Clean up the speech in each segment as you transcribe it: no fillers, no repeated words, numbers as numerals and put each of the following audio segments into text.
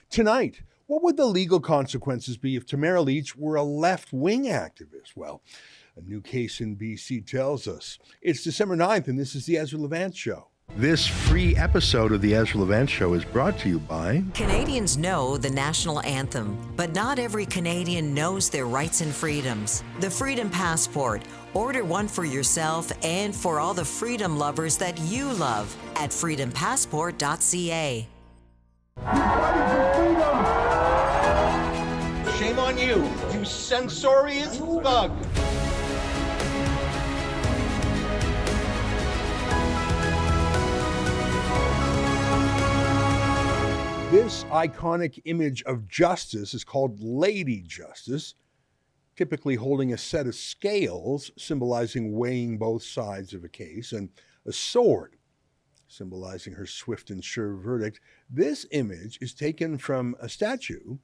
Tonight, what would the legal consequences be if Tamara Lich were a left-wing activist? Well, a new case in BC tells us. It's December 9th, and this is the Ezra Levant Show. This free episode of the Ezra Levant Show is brought to you by... Canadians know the national anthem, but not every Canadian knows their rights and freedoms. The Freedom Passport. Order one for yourself and for all the freedom lovers that you love at freedompassport.ca. Shame on you, you censorious thug! This iconic image of justice is called Lady Justice, typically holding a set of scales symbolizing weighing both sides of a case, and a sword symbolizing her swift and sure verdict. This image is taken from a statue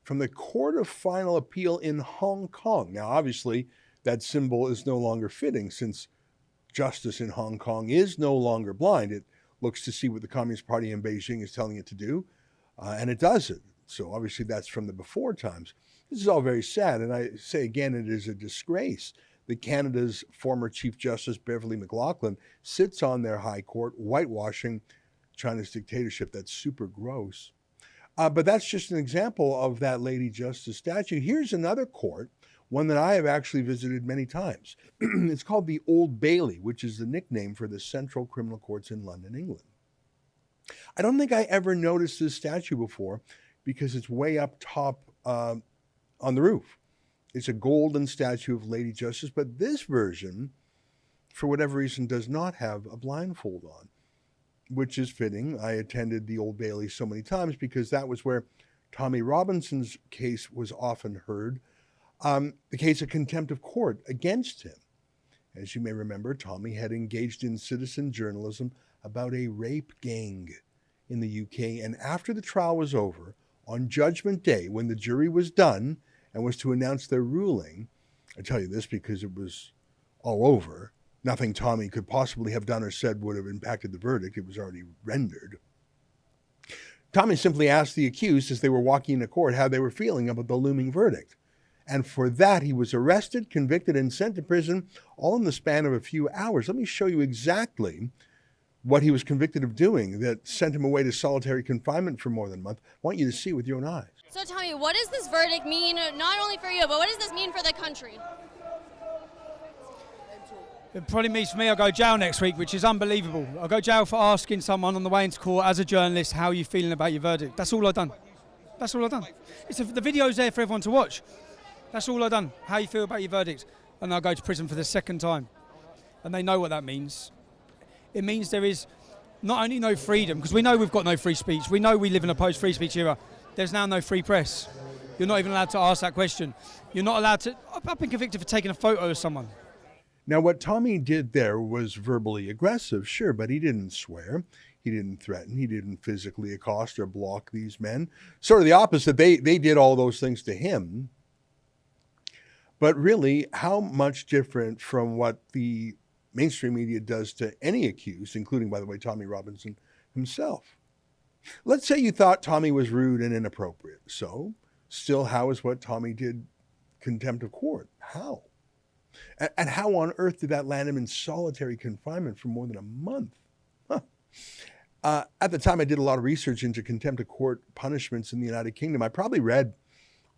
from the Court of Final Appeal in Hong Kong. Now, obviously, that symbol is no longer fitting since justice in Hong Kong is no longer blind. It looks to see what the Communist Party in Beijing is telling it to do, and it does it. So obviously that's from the before times. This is all very sad, and I say again, it is a disgrace that Canada's former Chief Justice Beverly McLachlin sits on their high court whitewashing China's dictatorship. That's super gross. But that's just an example of that Lady Justice statue. Here's another court, one that I have actually visited many times. It's called the Old Bailey, which is the nickname for the Central Criminal Courts in London, England. I don't think I ever noticed this statue before because it's way up top on the roof. It's a golden statue of Lady Justice, but this version, for whatever reason, does not have a blindfold on, which is fitting. I attended the Old Bailey so many times because that was where Tommy Robinson's case was often heard, the case of contempt of court against him. As you may remember, Tommy had engaged in citizen journalism about a rape gang in the UK, and after the trial was over, on Judgment Day, when the jury was done and was to announce their ruling, I tell you this because it was all over, nothing Tommy could possibly have done or said would have impacted the verdict. It was already rendered. Tommy simply asked the accused as they were walking into court how they were feeling about the looming verdict. And for that, he was arrested, convicted, and sent to prison, all in the span of a few hours. Let me show you exactly what he was convicted of doing that sent him away to solitary confinement for more than a month. I want you to see with your own eyes. So tell me, what does this verdict mean, not only for you, but what does this mean for the country? It probably means for me I'll go to jail next week, which is unbelievable. I'll go to jail for asking someone on the way into court as a journalist, how are you feeling about your verdict? That's all I've done. That's all I've done. The video's there for everyone to watch. That's all I've done. How you feel about your verdict. And I'll go to prison for the second time. And they know what that means. It means there is not only no freedom, because we know we've got no free speech. We know we live in a post-free speech era. There's now no free press. You're not even allowed to ask that question. You're not allowed to... I've been convicted for taking a photo of someone. Now, what Tommy did there was verbally aggressive, sure, but he didn't swear. He didn't threaten. He didn't physically accost or block these men. Sort of the opposite. They did all those things to him. But really, how much different from what the mainstream media does to any accused, including, by the way, Tommy Robinson himself? Let's say you thought Tommy was rude and inappropriate. So, still, how is what Tommy did contempt of court? How? And how on earth did that land him in solitary confinement for more than a month? Huh. At the time, I did a lot of research into contempt of court punishments in the United Kingdom. I probably read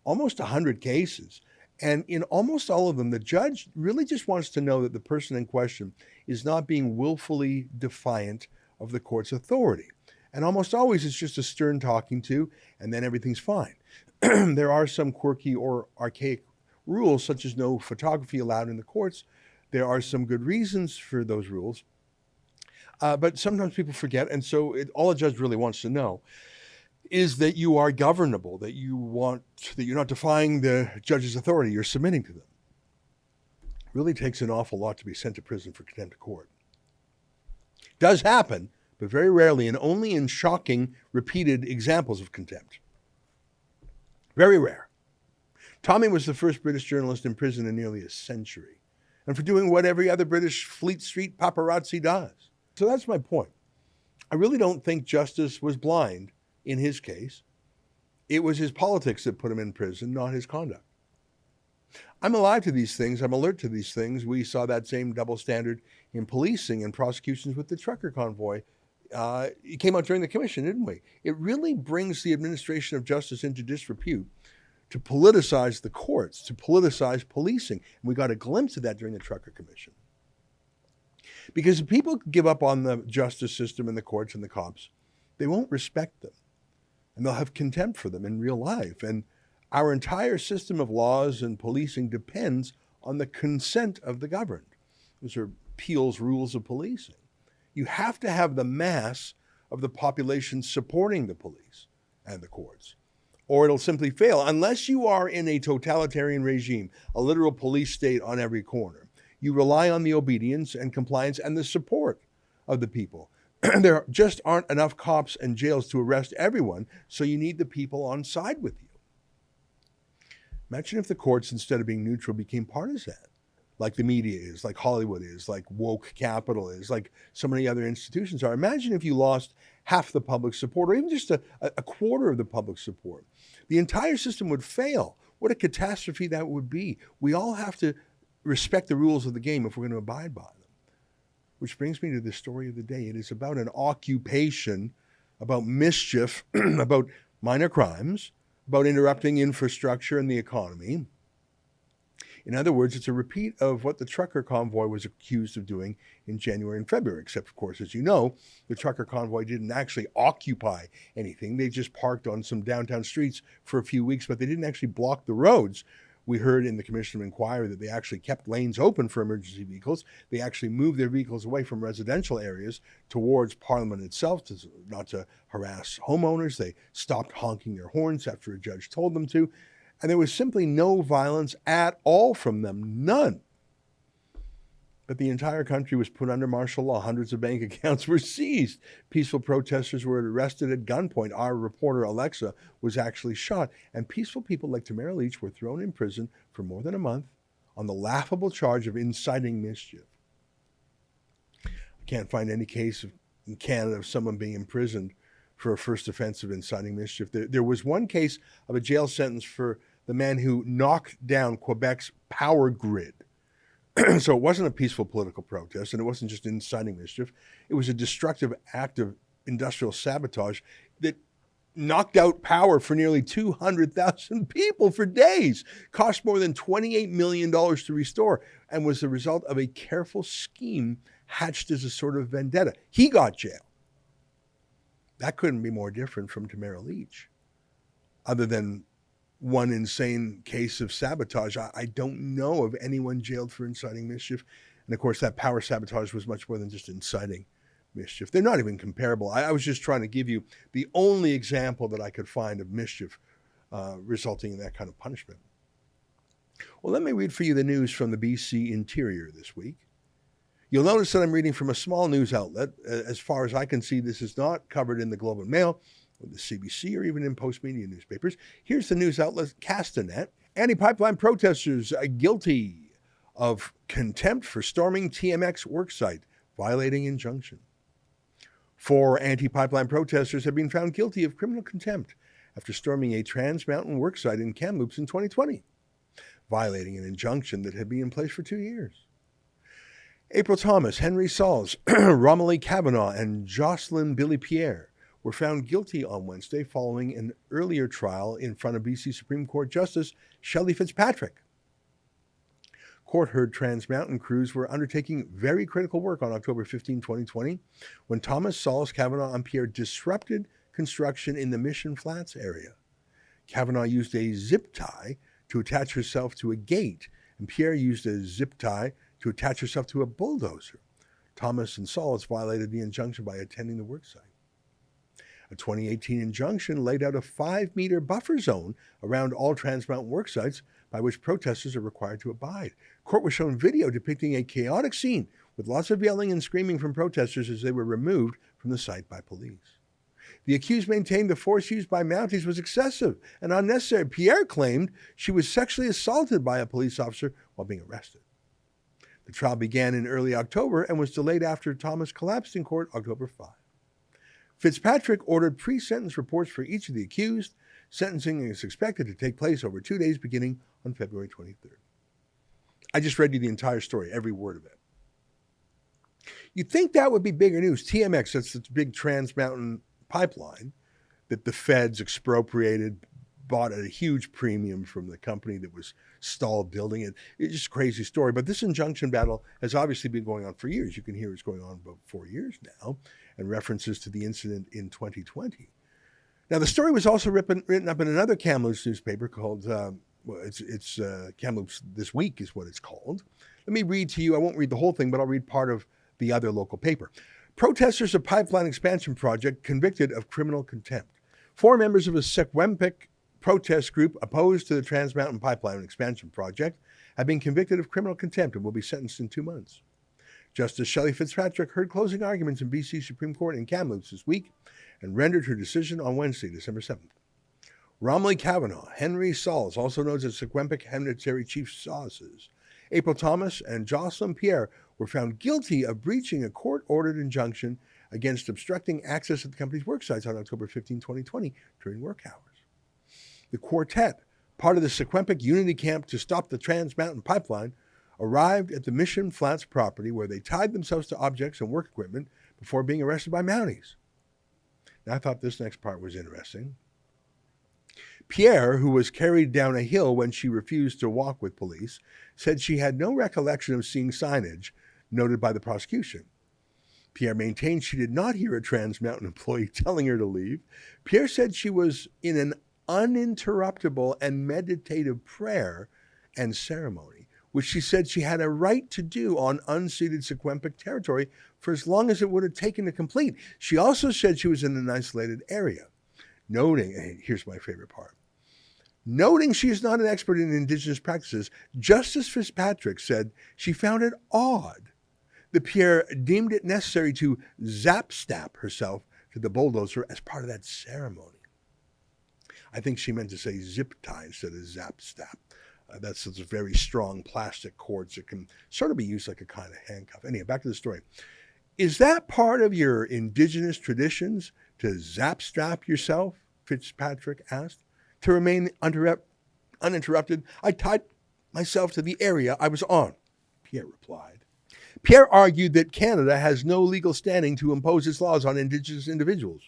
almost 100 cases. And in almost all of them, the judge really just wants to know that the person in question is not being willfully defiant of the court's authority. And almost always it's just a stern talking to, and then everything's fine. There are some quirky or archaic rules, such as no photography allowed in the courts. There are some good reasons for those rules. But sometimes people forget, and so all a judge really wants to know is that you are governable, that you're not defying the judge's authority, you're submitting to them. It really takes an awful lot to be sent to prison for contempt of court. Does happen, but very rarely, and only in shocking, repeated examples of contempt. Very rare. Tommy was the first British journalist in prison in nearly a century, and for doing what every other British Fleet Street paparazzi does. So that's my point. I really don't think justice was blind in his case. It was his politics that put him in prison, not his conduct. I'm alive to these things. I'm alert to these things. We saw that same double standard in policing and prosecutions with the Trucker Convoy. It came out during the commission, didn't we? It really brings the administration of justice into disrepute to politicize the courts, to politicize policing. And we got a glimpse of that during the Trucker Commission. Because if people give up on the justice system and the courts and the cops, they won't respect them. And they'll have contempt for them in real life. And our entire system of laws and policing depends on the consent of the governed. Those are Peel's rules of policing. You have to have the mass of the population supporting the police and the courts, or it'll simply fail. Unless you are in a totalitarian regime, a literal police state on every corner, you rely on the obedience and compliance and the support of the people. There just aren't enough cops and jails to arrest everyone, so you need the people on side with you. Imagine if the courts, instead of being neutral, became partisan, like the media is, like Hollywood is, like woke capital is, like so many other institutions are. Imagine if you lost half the public support, or even just a quarter of the public support. The entire system would fail. What a catastrophe that would be. We all have to respect the rules of the game if we're going to abide by them. Which brings me to the story of the day. It is about an occupation, about mischief, about minor crimes, about interrupting infrastructure and the economy. In other words, it's a repeat of what the Trucker Convoy was accused of doing in January and February, except, of course, as you know, the Trucker Convoy didn't actually occupy anything. They just parked on some downtown streets for a few weeks, but they didn't actually block the roads. We heard in the Commission of Inquiry that they actually kept lanes open for emergency vehicles. They actually moved their vehicles away from residential areas towards Parliament itself, not to harass homeowners. They stopped honking their horns after a judge told them to. And there was simply no violence at all from them, none. But the entire country was put under martial law. Hundreds of bank accounts were seized. Peaceful protesters were arrested at gunpoint. Our reporter, Alexa, was actually shot. And peaceful people like Tamara Lich were thrown in prison for more than a month on the laughable charge of inciting mischief. I can't find any case in Canada of someone being imprisoned for a first offense of inciting mischief. There was one case of a jail sentence for the man who knocked down Quebec's power grid. So it wasn't a peaceful political protest, and it wasn't just inciting mischief. It was a destructive act of industrial sabotage that knocked out power for nearly 200,000 people for days, cost more than $28 million to restore, and was the result of a careful scheme hatched as a sort of vendetta. He got jail. That couldn't be more different from Tamara Lich, other than one insane case of sabotage. I don't know of anyone jailed for inciting mischief. And of course, that power sabotage was much more than just inciting mischief. They're not even comparable. I was just trying to give you the only example that I could find of mischief resulting in that kind of punishment. Well, let me read for you the news from the BC Interior this week. You'll notice that I'm reading from a small news outlet. As far as I can see, this is not covered in the Globe and Mail, or the CBC, or even in post-media newspapers. Here's the news outlet Castanet. Anti-pipeline protesters are guilty of contempt for storming TMX worksite, violating injunction. 4 anti-pipeline protesters have been found guilty of criminal contempt after storming a Trans Mountain worksite in Kamloops in 2020, violating an injunction that had been in place for 2 years. April Thomas, Henry Sauls, Romilly Kavanaugh, and Jocelyn Billy Pierre were found guilty on Wednesday following an earlier trial in front of BC Supreme Court Justice Shelley Fitzpatrick. Court heard Trans Mountain crews were undertaking very critical work on October 15, 2020, when Thomas, Sauls, Kavanaugh, and Pierre disrupted construction in the Mission Flats area. Kavanaugh used a zip tie to attach herself to a gate, and Pierre used a zip tie to attach herself to a bulldozer. Thomas and Sauls violated the injunction by attending the worksite. A 2018 injunction laid out a 5-meter buffer zone around all Trans Mountain worksites by which protesters are required to abide. Court was shown video depicting a chaotic scene with lots of yelling and screaming from protesters as they were removed from the site by police. The accused maintained the force used by Mounties was excessive and unnecessary. Pierre claimed she was sexually assaulted by a police officer while being arrested. The trial began in early October and was delayed after Thomas collapsed in court October 5. Fitzpatrick ordered pre-sentence reports for each of the accused. Sentencing is expected to take place over 2 days beginning on February 23rd. I just read you the entire story, every word of it. You'd think that would be bigger news. TMX, that's the big Trans Mountain pipeline that the feds expropriated, bought at a huge premium from the company that was stalled building it. It's just a crazy story. But this injunction battle has obviously been going on for years. You can hear it's going on about 4 years now, and references to the incident in 2020. Now, the story was also written up in another Kamloops newspaper called, it's Kamloops This Week is what it's called. Let me read to you. I won't read the whole thing, but I'll read part of the other local paper. Protesters of pipeline expansion project convicted of criminal contempt. 4 members of a Secwepemc protest group opposed to the Trans Mountain Pipeline expansion project have been convicted of criminal contempt and will be sentenced in 2 months. Justice Shelley Fitzpatrick heard closing arguments in BC Supreme Court in Kamloops this week and rendered her decision on Wednesday, December 7th. Romilly Kavanaugh, Henry Sauls, also known as Secwepemc Hereditary Chief Sauces, April Thomas, and Jocelyn Pierre were found guilty of breaching a court-ordered injunction against obstructing access to the company's work sites on October 15, 2020, during work hours. The quartet, part of the Secwepemc Unity Camp to stop the Trans Mountain Pipeline, arrived at the Mission Flats property where they tied themselves to objects and work equipment before being arrested by Mounties. Now, I thought this next part was interesting. Pierre, who was carried down a hill when she refused to walk with police, said she had no recollection of seeing signage noted by the prosecution. Pierre maintained she did not hear a Trans Mountain employee telling her to leave. Pierre said she was in an uninterruptible and meditative prayer and ceremony, which she said she had a right to do on unceded Secwepemc territory for as long as it would have taken to complete. She also said she was in an isolated area, noting, and here's my favorite part, noting she is not an expert in Indigenous practices, Justice Fitzpatrick said she found it odd that Pierre deemed it necessary to zap-stap herself to the bulldozer as part of that ceremony. I think she meant to say zip tie instead of zap-stap. That's those very strong plastic cords that can sort of be used like a kind of handcuff. Anyway, back to the story. Is that part of your Indigenous traditions to zap-strap yourself? Fitzpatrick asked. To remain uninterrupted, I tied myself to the area I was on, Pierre replied. Pierre argued that Canada has no legal standing to impose its laws on Indigenous individuals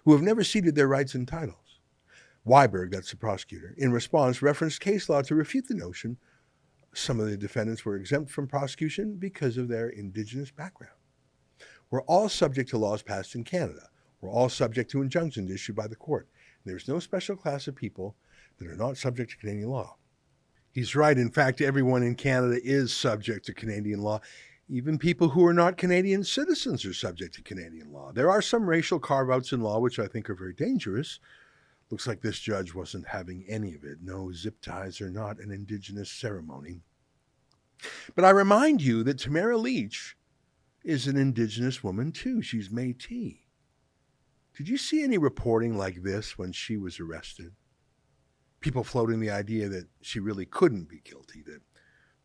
who have never ceded their rights and titles. Weiberg, that's the prosecutor, in response referenced case law to refute the notion some of the defendants were exempt from prosecution because of their Indigenous background. We're all subject to laws passed in Canada. We're all subject to injunctions issued by the court. There's no special class of people that are not subject to Canadian law. He's right. In fact, everyone in Canada is subject to Canadian law. Even people who are not Canadian citizens are subject to Canadian law. There are some racial carve-outs in law which I think are very dangerous. Looks like this judge wasn't having any of it. No, zip ties are not an Indigenous ceremony. But I remind you that Tamara Lich is an Indigenous woman too. She's Métis. Did you see any reporting like this when she was arrested? People floating the idea that she really couldn't be guilty, that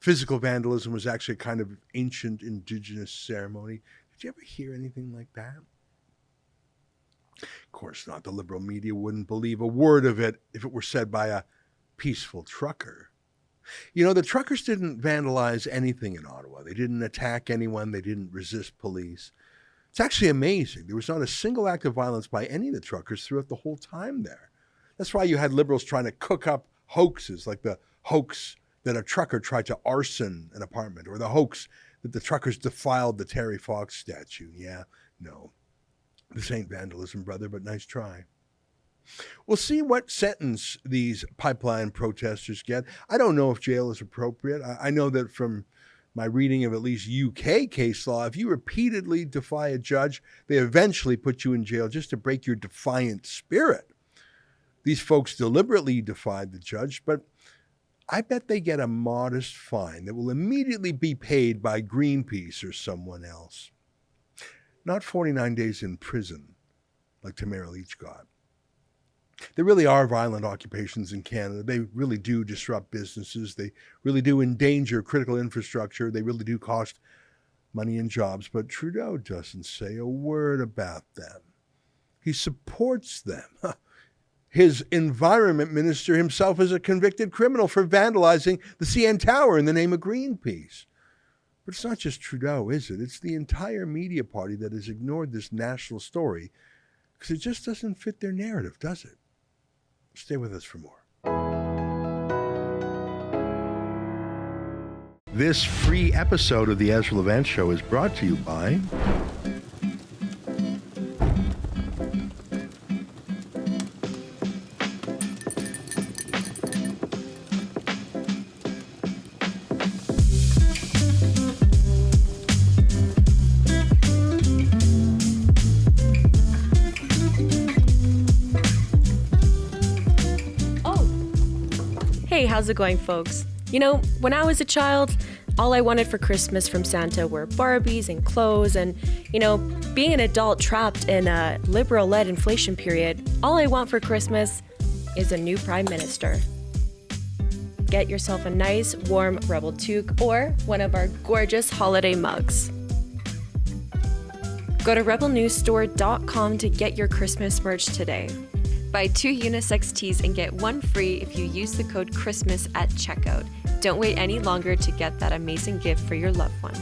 physical vandalism was actually a kind of ancient Indigenous ceremony. Did you ever hear anything like that? Of course not. The liberal media wouldn't believe a word of it if it were said by a peaceful trucker. You know, the truckers didn't vandalize anything in Ottawa. They didn't attack anyone. They didn't resist police. It's actually amazing. There was not a single act of violence by any of the truckers throughout the whole time there. That's why you had liberals trying to cook up hoaxes, like the hoax that a trucker tried to arson an apartment, or the hoax that the truckers defiled the Terry Fox statue. Yeah, no. This ain't vandalism, brother, but nice try. We'll see what sentence these pipeline protesters get. I don't know if jail is appropriate. I know that from my reading of at least UK case law, if you repeatedly defy a judge, they eventually put you in jail just to break your defiant spirit. These folks deliberately defied the judge, but I bet they get a modest fine that will immediately be paid by Greenpeace or someone else. Not 49 days in prison like Tamara Lich got. There really are violent occupations in Canada. They really do disrupt businesses. They really do endanger critical infrastructure. They really do cost money and jobs. But Trudeau doesn't say a word about them. He supports them. His environment minister himself is a convicted criminal for vandalizing the CN Tower in the name of Greenpeace. But it's not just Trudeau, is it? It's the entire media party that has ignored this national story because it just doesn't fit their narrative, does it? Stay with us for more. This free episode of the Ezra Levant Show is brought to you by Hey, how's it going, folks? You know, when I was a child, all I wanted for Christmas from Santa were Barbies and clothes, and, you know, being an adult trapped in a liberal-led inflation period, all I want for Christmas is a new prime minister. Get yourself a nice, warm Rebel toque or one of our gorgeous holiday mugs. Go to rebelnewsstore.com to get your Christmas merch today. Buy 2 unisex tees and get 1 free if you use the code CHRISTMAS at checkout. Don't wait any longer to get that amazing gift for your loved one.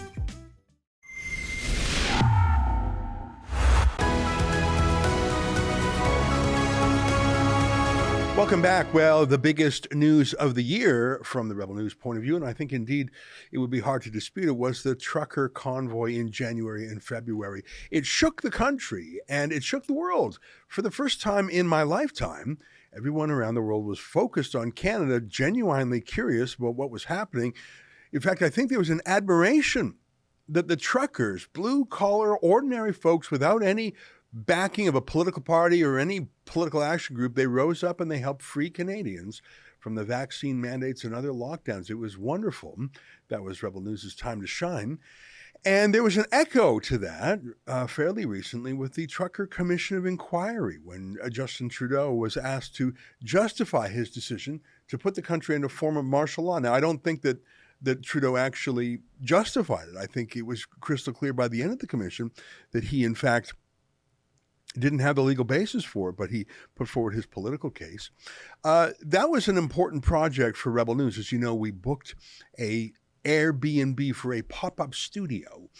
Welcome back. Well, the biggest news of the year from the Rebel News point of view, and I think indeed it would be hard to dispute it, was the Trucker Convoy in January and February. It shook the country and it shook the world. For the first time in my lifetime, everyone around the world was focused on Canada, genuinely curious about what was happening. In fact, I think there was an admiration that the truckers, blue-collar, ordinary folks without any backing of a political party or any political action group, they rose up and they helped free Canadians from the vaccine mandates and other lockdowns. It was wonderful. That was Rebel News' time to shine. And there was an echo to that fairly recently with the Trucker Commission of Inquiry when Justin Trudeau was asked to justify his decision to put the country into a form of martial law. Now, I don't think that Trudeau actually justified it. I think it was crystal clear by the end of the commission that he, in fact, didn't have the legal basis for it, but he put forward his political case. That was an important project for Rebel News. As you know, we booked a Airbnb for a pop-up studio.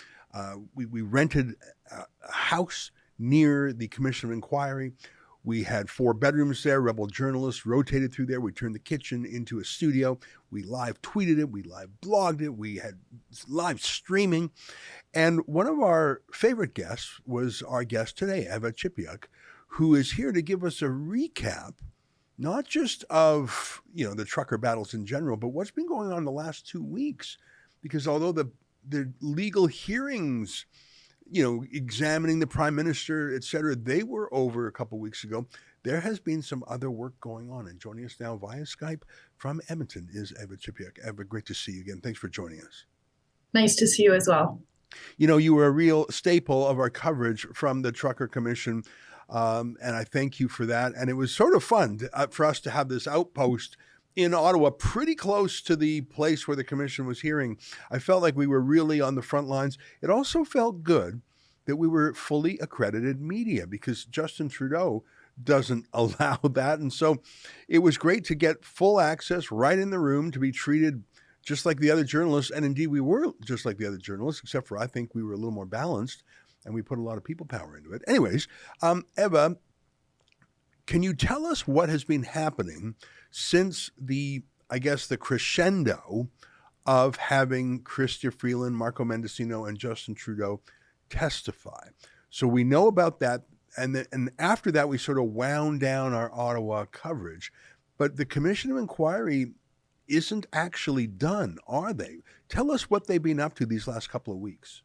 We rented a house near the Commission of Inquiry. We had 4 bedrooms there. Rebel journalists rotated through there. We turned the kitchen into a studio. We live tweeted it. We live blogged it. We had live streaming. And one of our favorite guests was our guest today, Eva Chipiuk, who is here to give us a recap, not just of, the trucker battles in general, but what's been going on the last 2 weeks. Because although the legal hearings, examining the prime minister, et cetera, they were over a couple weeks ago, there has been some other work going on. And joining us now via Skype from Edmonton is Eva Chipiuk. Eva, great to see you again. Thanks for joining us. Nice to see you as well. You were a real staple of our coverage from the Trucker Commission, and I thank you for that. And it was sort of fun for us to have this outpost in Ottawa, pretty close to the place where the commission was hearing. I felt like we were really on the front lines. It also felt good that we were fully accredited media because Justin Trudeau doesn't allow that. And so it was great to get full access right in the room, to be treated just like the other journalists. And indeed, we were just like the other journalists, except for I think we were a little more balanced and we put a lot of people power into it. Anyways, Eva, can you tell us what has been happening since the crescendo of having Chrystia Freeland, Marco Mendicino, and Justin Trudeau testify? So we know about that. And after that, we sort of wound down our Ottawa coverage. But the Commission of Inquiry isn't actually done, are they? Tell us what they've been up to these last couple of weeks.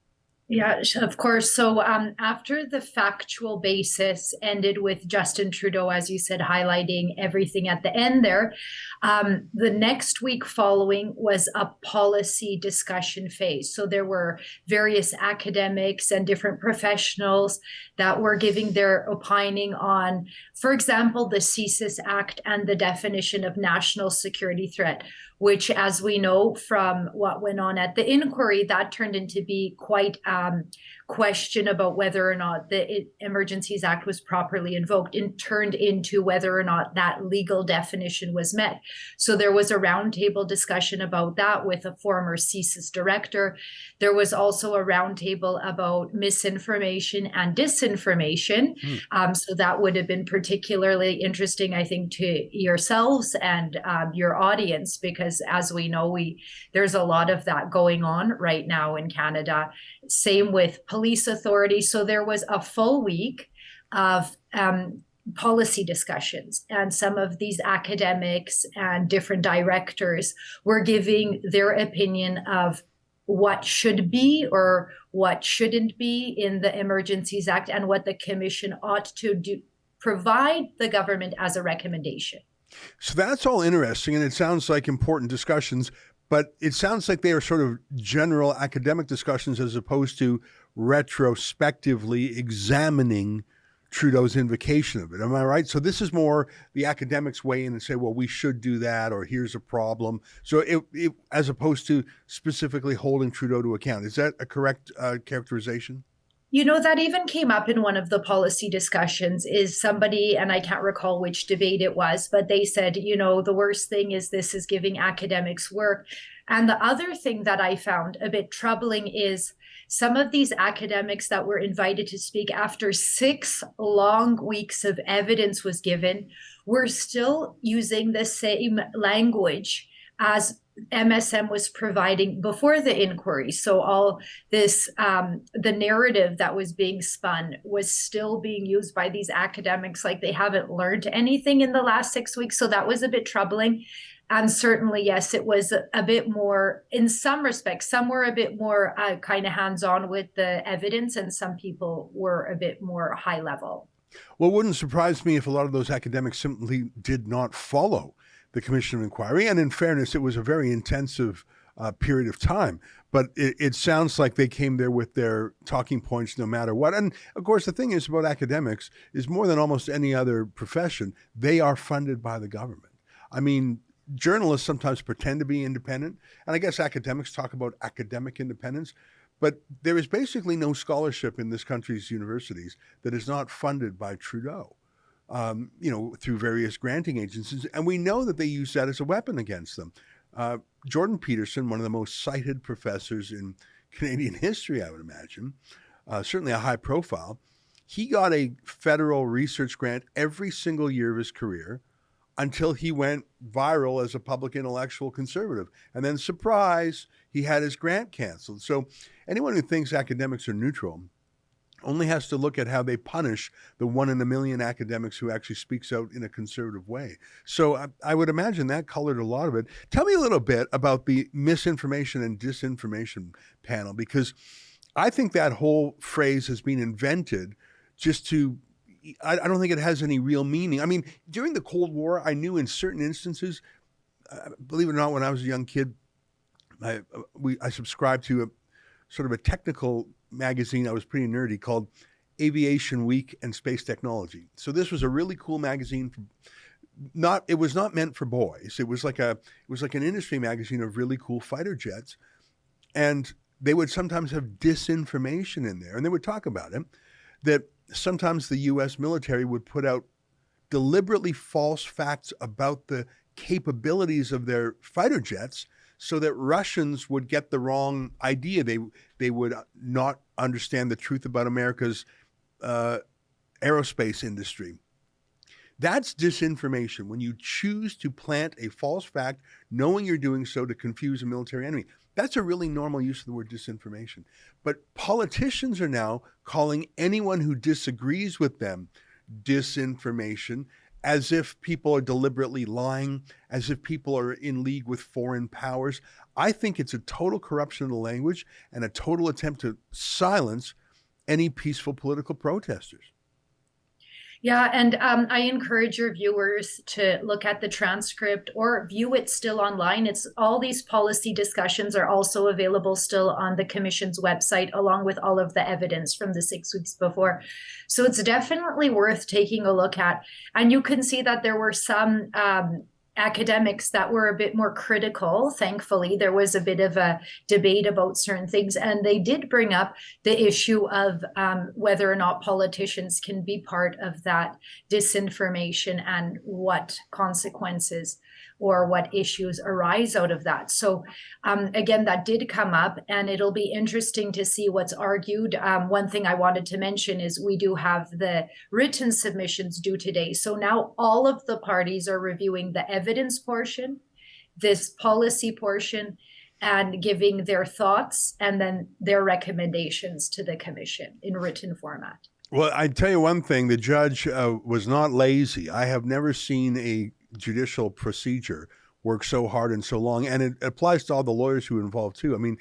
Yeah, of course. So after the factual basis ended with Justin Trudeau, as you said, highlighting everything at the end there, the next week following was a policy discussion phase. So there were various academics and different professionals that were giving their opining on, for example, the CSIS Act and the definition of national security threat, which, as we know from what went on at the inquiry, that turned into be quite question about whether or not the Emergencies Act was properly invoked and turned into whether or not that legal definition was met. So there was a roundtable discussion about that with a former CSIS director. There was also a roundtable about misinformation and disinformation. So that would have been particularly interesting, I think, to yourselves and your audience, because as we know, there's a lot of that going on right now in Canada. Same with police authorities. So there was a full week of policy discussions, and some of these academics and different directors were giving their opinion of what should be or what shouldn't be in the Emergencies Act and what the Commission ought to do, provide the government as a recommendation. So that's all interesting, and it sounds like important discussions, but it sounds like they are sort of general academic discussions as opposed to retrospectively examining Trudeau's invocation of it. Am I right? So this is more the academics weigh in and say, well, we should do that, or here's a problem. So it as opposed to specifically holding Trudeau to account. Is that a correct characterization? You know, that even came up in one of the policy discussions. Is somebody, and I can't recall which debate it was, but they said, you know, the worst thing is this is giving academics work. And the other thing that I found a bit troubling is some of these academics that were invited to speak after 6 long weeks of evidence was given were still using the same language as MSM was providing before the inquiry. So all this, the narrative that was being spun was still being used by these academics like they haven't learned anything in the last 6 weeks. So that was a bit troubling. And certainly, yes, it was a bit more, in some respects, some were a bit more kind of hands-on with the evidence, and some people were a bit more high level. Well, it wouldn't surprise me if a lot of those academics simply did not follow the Commission of Inquiry. And in fairness, it was a very intensive period of time. But it sounds like they came there with their talking points no matter what. And of course, the thing is about academics is more than almost any other profession, they are funded by the government. I mean, journalists sometimes pretend to be independent. And I guess academics talk about academic independence. But there is basically no scholarship in this country's universities that is not funded by Trudeau. Through various granting agencies. And we know that they use that as a weapon against them. Jordan Peterson, one of the most cited professors in Canadian history, I would imagine, certainly a high profile, he got a federal research grant every single year of his career until he went viral as a public intellectual conservative. And then, surprise, he had his grant canceled. So anyone who thinks academics are neutral only has to look at how they punish the 1 in a million academics who actually speaks out in a conservative way. So I would imagine that colored a lot of it. Tell me a little bit about the misinformation and disinformation panel, because I think that whole phrase has been invented just to, I don't think it has any real meaning. I mean, during the Cold War, I knew in certain instances, believe it or not, when I was a young kid, I subscribed to a sort of a technical magazine. I was pretty nerdy, called Aviation Week and Space Technology. So this was a really cool magazine. It was not meant for boys. It was like an industry magazine of really cool fighter jets. And they would sometimes have disinformation in there. And they would talk about it, that sometimes the US military would put out deliberately false facts about the capabilities of their fighter jets so that Russians would get the wrong idea. They would not understand the truth about America's aerospace industry. That's disinformation, when you choose to plant a false fact, knowing you're doing so to confuse a military enemy. That's a really normal use of the word disinformation. But politicians are now calling anyone who disagrees with them disinformation, as if people are deliberately lying, as if people are in league with foreign powers. I think it's a total corruption of the language and a total attempt to silence any peaceful political protesters. Yeah, and I encourage your viewers to look at the transcript or view it still online. It's all these policy discussions are also available still on the Commission's website, along with all of the evidence from the 6 weeks before. So it's definitely worth taking a look at. And you can see that there were some academics that were a bit more critical. Thankfully, there was a bit of a debate about certain things, and they did bring up the issue of whether or not politicians can be part of that disinformation and what consequences or what issues arise out of that. So again, that did come up, and it'll be interesting to see what's argued. One thing I wanted to mention is we do have the written submissions due today. So now all of the parties are reviewing the evidence portion, this policy portion, and giving their thoughts and then their recommendations to the commission in written format. Well, I tell you one thing, the judge was not lazy. I have never seen a judicial procedure work so hard and so long, and it applies to all the lawyers who are involved too. I mean,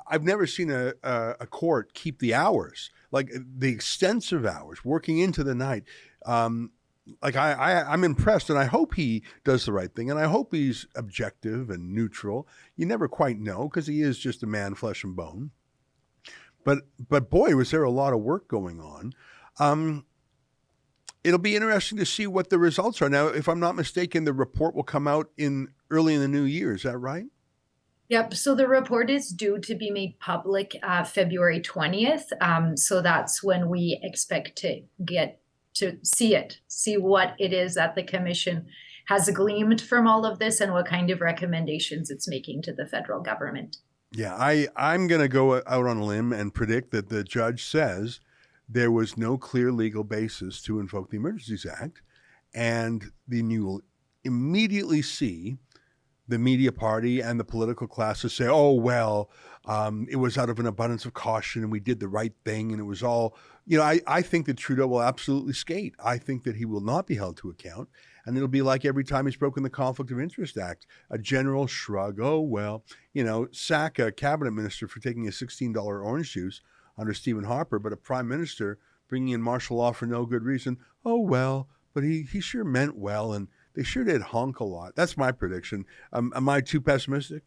I've never seen a court keep the hours, like the extensive hours, working into the night. Like I'm impressed, and I hope he does the right thing, and I hope he's objective and neutral. You never quite know, because he is just a man, flesh and bone. But boy, was there a lot of work going on. It'll be interesting to see what the results are. Now, if I'm not mistaken, the report will come out early in the new year. Is that right? Yep. So the report is due to be made public February 20th. So that's when we expect to get to see what it is that the commission has gleaned from all of this and what kind of recommendations it's making to the federal government. Yeah, I'm going to go out on a limb and predict that the judge says there was no clear legal basis to invoke the Emergencies Act, and then you will immediately see the media party and the political classes say, oh, well, it was out of an abundance of caution and we did the right thing, and it was all, I think that Trudeau will absolutely skate. I think that he will not be held to account, and it'll be like every time he's broken the Conflict of Interest Act, a general shrug. Oh, well, sack a cabinet minister for taking a $16 orange juice under Stephen Harper, but a prime minister bringing in martial law for no good reason. Oh, well, but he sure meant well, and they sure did honk a lot. That's my prediction. Am I too pessimistic?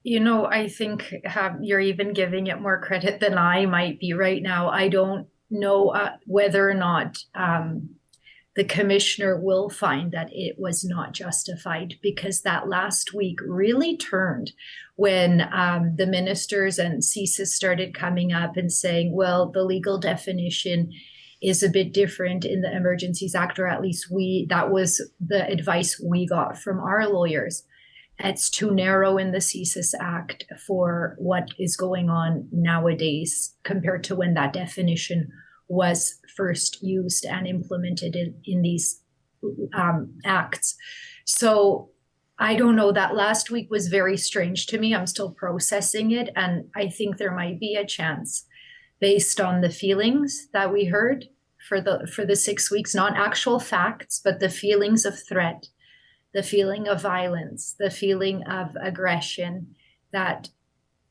I think you're even giving it more credit than I might be right now. I don't know whether or not the commissioner will find that it was not justified, because that last week really turned when the ministers and CSIS started coming up and saying, well, the legal definition is a bit different in the Emergencies Act, or at least that was the advice we got from our lawyers. It's too narrow in the CSIS Act for what is going on nowadays compared to when that definition was first used and implemented in these acts. So I don't know, that last week was very strange to me. I'm still processing it. And I think there might be a chance, based on the feelings that we heard for the 6 weeks, not actual facts, but the feelings of threat, the feeling of violence, the feeling of aggression, that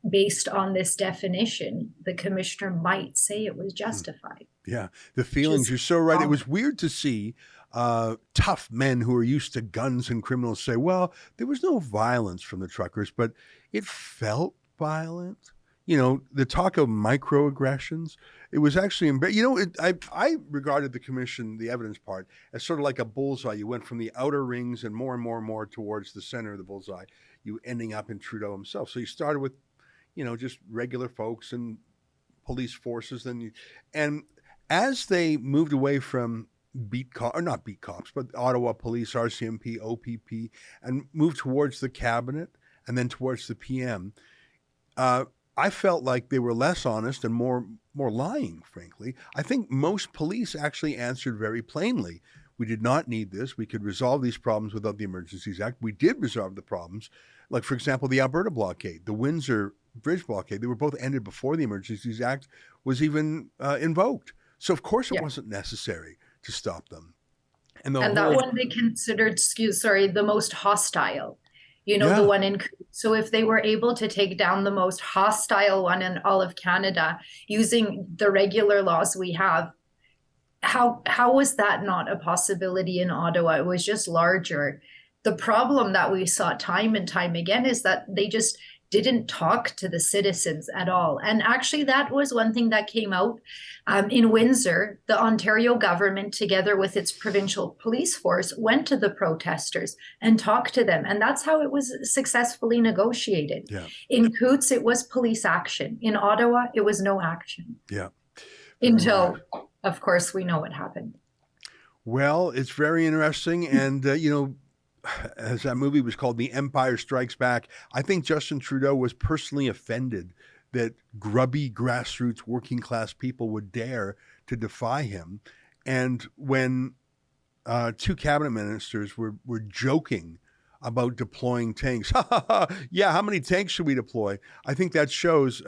based on this definition, the commissioner might say it was justified. Yeah, the feelings, you're so right. It was weird to see tough men who are used to guns and criminals say, well, there was no violence from the truckers, but it felt violent. The talk of microaggressions, it was actually, I regarded the commission, the evidence part, as sort of like a bullseye. You went from the outer rings and more towards the center of the bullseye, you ending up in Trudeau himself. So you started with, just regular folks and police forces. And as they moved away from not beat cops, but Ottawa Police, RCMP, OPP, and moved towards the cabinet and then towards the PM, I felt like they were less honest and more lying, frankly. I think most police actually answered very plainly. We did not need this. We could resolve these problems without the Emergencies Act. We did resolve the problems. Like, for example, the Alberta blockade, the Windsor Bridge blockade, they were both ended before the Emergencies Act was even invoked. So, of course, it wasn't necessary to stop them. And that one they considered, the most hostile. The one in. So if they were able to take down the most hostile one in all of Canada using the regular laws we have, how was that not a possibility in Ottawa? It was just larger. The problem that we saw time and time again is that they just didn't talk to the citizens at all. And actually, that was one thing that came out in Windsor. The Ontario government, together with its provincial police force, went to the protesters and talked to them. And that's how it was successfully negotiated. Yeah. In Coutts, it was police action. In Ottawa, it was no action. Yeah. Until, of course, we know what happened. Well, it's very interesting. And, as that movie was called, The Empire Strikes Back, I think Justin Trudeau was personally offended that grubby grassroots working class people would dare to defy him. And when 2 cabinet ministers were joking about deploying tanks, yeah, how many tanks should we deploy? I think that shows,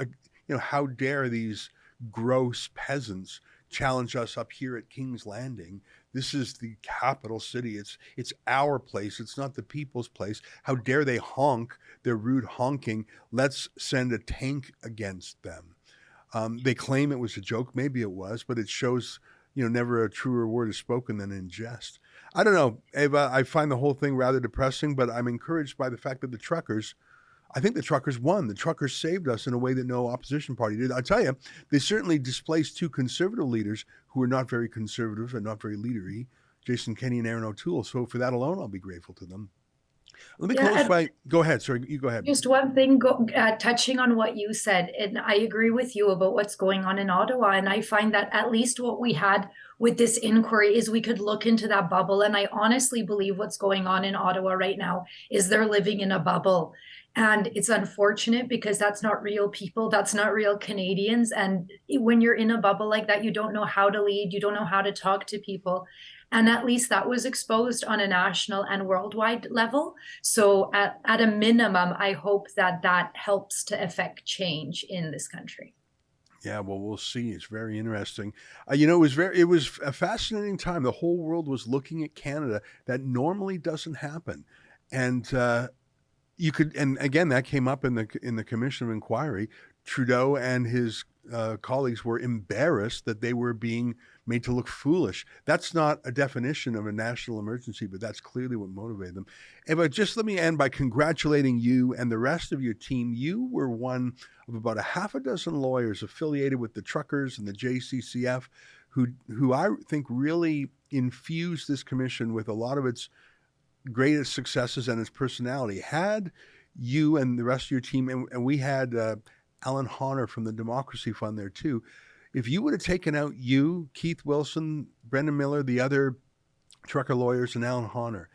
how dare these gross peasants challenge us up here at King's Landing. This is the capital city. It's our place. It's not the people's place. How dare they honk their rude honking? Let's send a tank against them. They claim it was a joke. Maybe it was, but it shows, never a truer word is spoken than in jest. I don't know, Eva, I find the whole thing rather depressing, but I'm encouraged by the fact that the truckers won. The truckers saved us in a way that no opposition party did. I tell you, they certainly displaced 2 conservative leaders who are not very conservative and not very leadery, Jason Kenney and Aaron O'Toole. So for that alone, I'll be grateful to them. Let me close by, go ahead. Sorry, you go ahead. Just one thing, touching on what you said, and I agree with you about what's going on in Ottawa. And I find that at least what we had with this inquiry is we could look into that bubble. And I honestly believe what's going on in Ottawa right now is they're living in a bubble. And it's unfortunate because that's not real people. That's not real Canadians. And when you're in a bubble like that, you don't know how to lead. You don't know how to talk to people. And at least that was exposed on a national and worldwide level. So at a minimum, I hope that helps to affect change in this country. Yeah, well, we'll see. It's very interesting. It was a fascinating time. The whole world was looking at Canada. That normally doesn't happen. And and again, that came up in the Commission of Inquiry. Trudeau and his colleagues were embarrassed that they were being made to look foolish. That's not a definition of a national emergency, but that's clearly what motivated them. Eva, just let me end by congratulating you and the rest of your team. You were one of about 6 lawyers affiliated with the truckers and the JCCF who I think really infused this commission with a lot of its greatest successes and its personality. Had you and the rest of your team, and we had Alan Honor from the Democracy Fund there too, if you would have taken out you, Keith Wilson, Brendan Miller, the other trucker lawyers, and Alan Honor,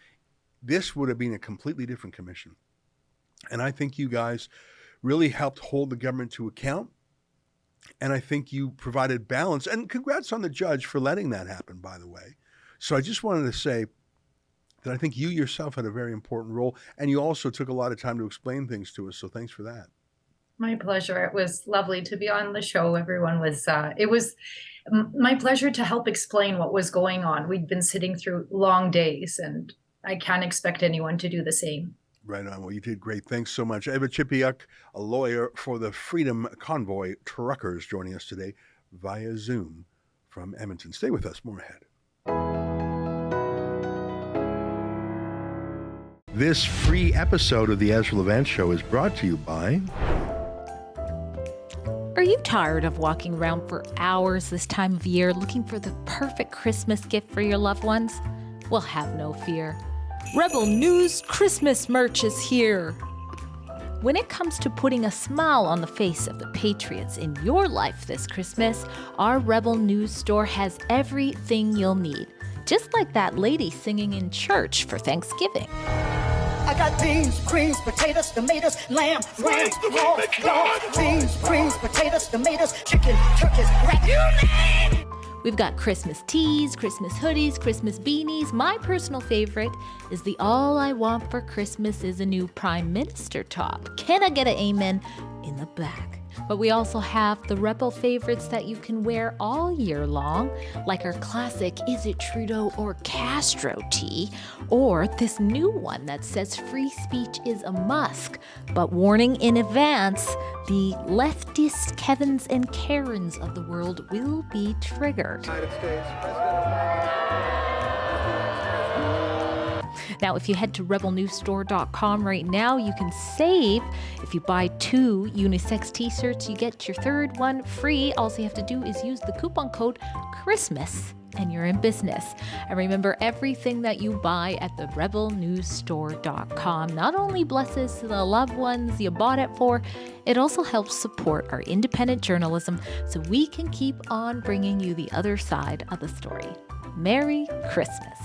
this would have been a completely different commission. And I think you guys really helped hold the government to account. And I think you provided balance. And congrats on the judge for letting that happen, by the way. So I just wanted to say that I think you yourself had a very important role. And you also took a lot of time to explain things to us. So thanks for that. My pleasure. It was lovely to be on the show. Everyone was, it was my pleasure to help explain what was going on. We'd been sitting through long days and I can't expect anyone to do the same. Right on. Well, you did great. Thanks so much. Eva Chipiuk, a lawyer for the Freedom Convoy Truckers, joining us today via Zoom from Edmonton. Stay with us. More ahead. This free episode of the Ezra Levant Show is brought to you by... Are you tired of walking around for hours this time of year looking for the perfect Christmas gift for your loved ones? Well, have no fear. Rebel News Christmas merch is here. When it comes to putting a smile on the face of the patriots in your life this Christmas, our Rebel News store has everything you'll need. Just like that lady singing in church for Thanksgiving. I got beans, greens, potatoes, tomatoes, lamb, ram, pork, beans, greens, potatoes, tomatoes, chicken, turkeys, rat, you name it! We've got Christmas tees, Christmas hoodies, Christmas beanies. My personal favorite is the All I Want for Christmas is a New Prime Minister top. Can I get an amen in the back? But we also have the Rebel favorites that you can wear all year long, like our classic Is It Trudeau or Castro tee, or this new one that says free speech is a must. But warning in advance, the leftist Kevins and Karens of the world will be triggered. Now, if you head to rebelnewsstore.com right now, you can save. If you buy 2 unisex t-shirts, you get your third one free. All you have to do is use the coupon code CHRISTMAS and you're in business. And remember, everything that you buy at the rebelnewsstore.com not only blesses the loved ones you bought it for, it also helps support our independent journalism so we can keep on bringing you the other side of the story. Merry Christmas.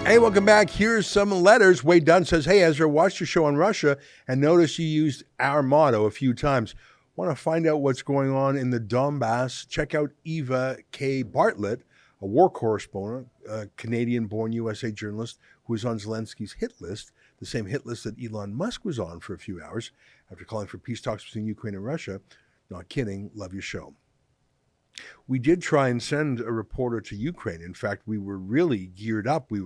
Hey, welcome back. Here's some letters. Wade Dunn says, hey, Ezra, watched your show on Russia and noticed you used our motto a few times. Want to find out what's going on in the Donbass? Check out Eva K. Bartlett, a war correspondent, a Canadian-born USA journalist who was on Zelensky's hit list, the same hit list that Elon Musk was on for a few hours after calling for peace talks between Ukraine and Russia. Not kidding. Love your show. We did try and send a reporter to Ukraine. In fact, we were really geared up. We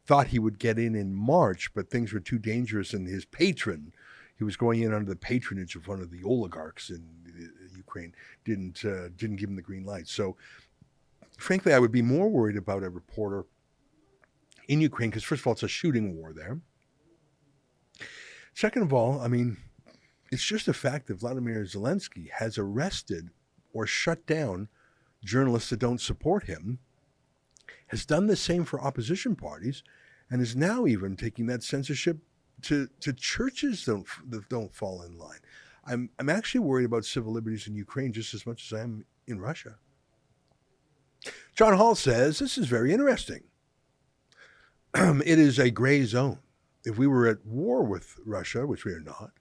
thought he would get in March, but things were too dangerous, and his patron, he was going in under the patronage of one of the oligarchs in Ukraine, didn't give him the green light. So, frankly, I would be more worried about a reporter in Ukraine because, first of all, it's a shooting war there. Second of all, I mean, it's just a fact that Vladimir Zelensky has arrested or shut down journalists that don't support him, has done the same for opposition parties, and is now even taking that censorship to churches that don't fall in line. I'm actually worried about civil liberties in Ukraine just as much as I am in Russia. John Hall says, this is very interesting. It is a gray zone. If we were at war with Russia, which we are not,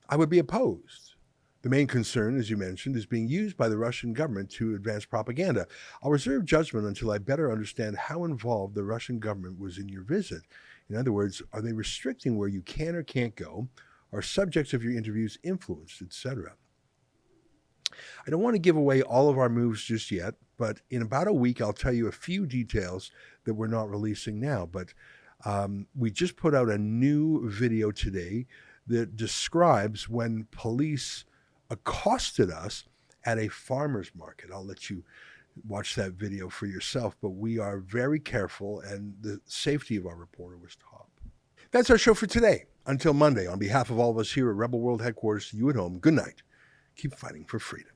I would be opposed. The main concern, as you mentioned, is being used by the Russian government to advance propaganda. I'll reserve judgment until I better understand how involved the Russian government was in your visit. In other words, are they restricting where you can or can't go? Are subjects of your interviews influenced, etc.? I don't want to give away all of our moves just yet, but in about a week, I'll tell you a few details that we're not releasing now. But we just put out a new video today that describes when police accosted us at a farmer's market. I'll let you watch that video for yourself, but we are very careful, and the safety of our reporter was top. That's our show for today. Until Monday, on behalf of all of us here at Rebel World Headquarters, to you at home, good night. Keep fighting for freedom.